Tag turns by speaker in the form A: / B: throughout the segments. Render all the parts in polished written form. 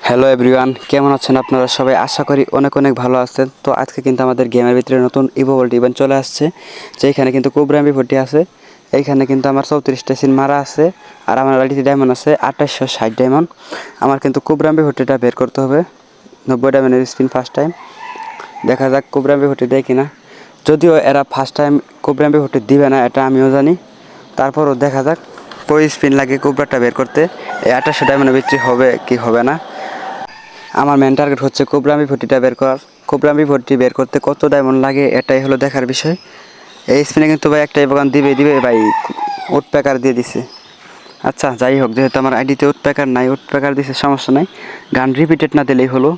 A: Hello everyone, কেমন আছেন আপনারা সবাই? আশা করি অনেক অনেক ভালো আছেন। তো আজকে কিন্তু আমাদের গেমের ভিতরে নতুন ইভোল্ট ইভেন্ট চলে আসছে, যেখানে কিন্তু কোবরা এমপি40 আছে। এইখানে কিন্তু আমার 34টা সিন মারা আছে, আর আমার আইডিতে ডায়মন্ড আছে 2860 ডায়মন্ড। আমার কিন্তু কোবরা এমপি40টা বের করতে হবে। 90 ডায়মন্ডের স্পিন ফার্স্ট টাইম। দেখা যাক কোবরা এমপি40 দেয় কিনা। যদিও এরা ফার্স্ট টাইম কোবরা এমপি40 দিবে না, এটা আমিও জানি। তারপরও দেখা যাক কই স্পিন লাগে কোবরাটা বের করতে। এই 2800 ডায়মন্ডের বিক্রি হবে কি হবে না। আমার মেন টার্গেট হচ্ছে কোবরা এমপি40টা বের করার। কোবরা এমপি40 বের করতে কত ডায়মন্ড লাগে এটাই হলো দেখার বিষয়। এই স্পিনে কিন্তু ভাই একটা এবার দিবে ভাই, উড প্যাকার দিয়ে দিছে। আচ্ছা যাই হোক, যেহেতু আমার আইডিতে উড প্যাকার নাই, উড প্যাকার দিছে সমস্যা নাই, গান রিপিটেড না দিলেই হলো।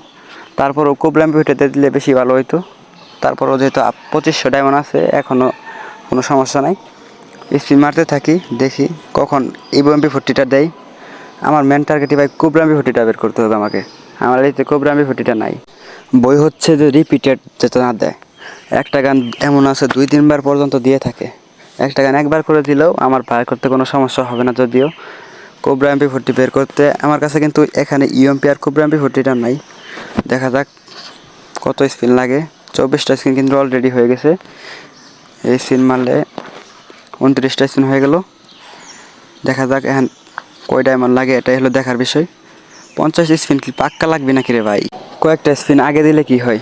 A: তারপরও কোবরা এমপি40তে দিলে বেশি ভালো হইতো। তারপরও যেহেতু 2500 ডায়মন্ড আছে, এখনও কোনো সমস্যা নাই। স্পিন মারতে থাকি, দেখি কখন ইভো এমপি40টা দেয়। আমার মেন টার্গেটই ভাই কোবরা এমপি40টা বের করতে হবে আমাকে। আমার এই কোবরা এমপি40টা নাই। বই হচ্ছে যে রিপিটেড যেটা না দেয়। একটা গান এমন আছে 2-3 বার পর্যন্ত দিয়ে থাকে। একটা গান একবার করে দিলেও আমার বের করতে কোনো সমস্যা হবে না। যদিও কোবরা এমপি40 বের করতে আমার কাছে কিন্তু এখানে ইউএমপি আর কোবরা এমপি40টা নাই। দেখা যাক কত স্পিন লাগে। 24টা স্পিন কিন্তু অলরেডি হয়ে গেছে। এই স্পিন মারলে 29টা স্পিন হয়ে গেল। দেখা যাক এখন কয় ডায়মন্ড লাগে, এটাই হলো দেখার বিষয়। 50 স্পিন কি পাক্কা লাগবে নাকি রে ভাই? কয়েকটা স্পিন আগে দিলে কি হয়?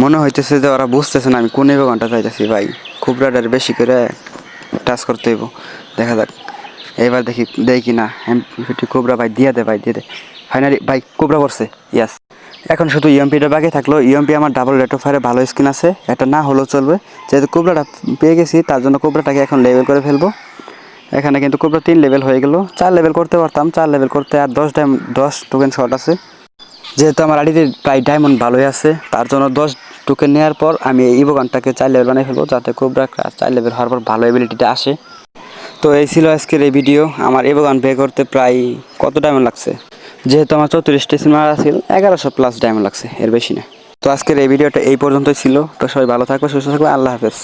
A: মনে হইতেছে যে ওরা বুঝতেছে না আমি কোন ঘন্টা চাইতেছি ভাই। কোবরাটার বেশি করে টাচ করতে হইব। দেখা যাক এবার দেখি দেয় কি না। এমপি কোবরা ভাই দিয়ে দে, ভাই দিয়ে দে। ফাইনালি ভাই কোবরা করছে, ইয়াস। এখন শুধু ইএমপিটা বাকি থাকলো। ইএমপি আমার ডাবল রেট অফ ফায়ারে ভালো স্কিন আছে, এটা না হলেও চলবে। যেহেতু কোবরাটা পেয়ে গেছি, তার জন্য কোবরাটাকে এখন লেভেল করে ফেলবো। এখানে কিন্তু কোবরা 3 লেভেল হয়ে গেল। 4 লেভেল করতে পারতাম, 4 লেভেল করতে আর 10 টোকেন শর্ট আছে। যেহেতু আমার আইডিতে প্রায় ডায়মন্ড ভালোই আছে, তার জন্য 10 টোকেন নেওয়ার পর আমি এই ইভোগানটাকে 4 লেভেল বানিয়ে ফেলবো, যাতে কোবরা 4 লেভেল হওয়ার পর ভালো এবিলিটিটা আসে। তো এই ছিল আজকের এই ভিডিও। আমার ইভোগান পে করতে প্রায় কত ডায়মন্ড লাগছে, যেহেতু আমার 34টা সিন মারা ছিল, 1100+ ডায়মন্ড লাগছে, এর বেশি না। তো আজকের এই ভিডিওটা এই পর্যন্তই ছিল। তো সবাই ভালো থাকবে, সুস্থ থাকবে, আল্লাহ হাফেজ।